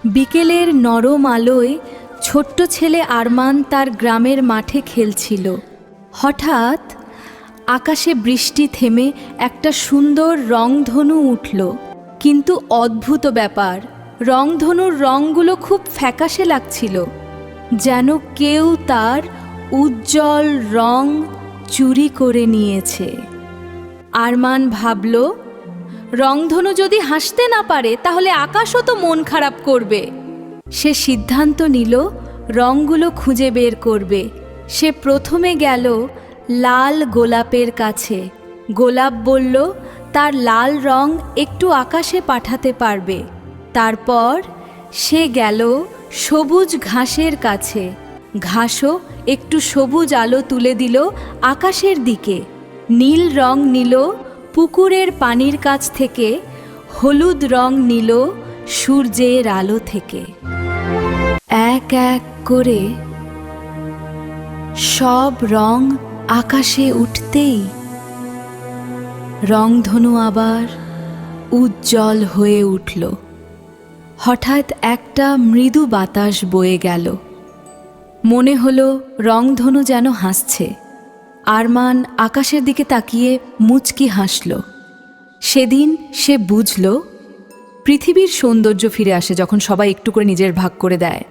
বিকেলের নরম আলোয় ছোট্ট ছেলে আরমান তার গ্রামের মাঠে খেলছিল। হঠাৎ আকাশে বৃষ্টি থেমে একটা সুন্দর রংধনু উঠল। কিন্তু অদ্ভুত ব্যাপার, রংধনুর রঙগুলো খুব ফ্যাকাশে লাগছিল, যেন কেউ তার উজ্জ্বল রং চুরি করে নিয়েছে। আরমান ভাবল, রংধনু যদি হাসতে না পারে তাহলে আকাশও তো মন খারাপ করবে। সে সিদ্ধান্ত নিল রঙগুলো খুঁজে বের করবে। সে প্রথমে গেল লাল গোলাপের কাছে। গোলাপ বলল তার লাল রং একটু আকাশে পাঠাতে পারবে। তারপর সে গেল সবুজ ঘাসের কাছে। ঘাসও একটু সবুজ আলো তুলে দিল আকাশের দিকে। নীল রং নিল পুকুরের পানির কাছ থেকে, হলুদ রং নিল সূর্যের আলো থেকে। এক এক করে সব রং আকাশে উঠতেই রংধনু আবার উজ্জ্বল হয়ে উঠল। হঠাৎ একটা মৃদু বাতাস বয়ে গেল। মনে হলো রংধনু যেন হাসছে। আরমান আকাশের দিকে তাকিয়ে মুচকি হাসল। সেদিন সে বুঝল, পৃথিবীর সৌন্দর্য ফিরে আসে যখন সবাই একটু করে নিজের ভাগ করে দেয়।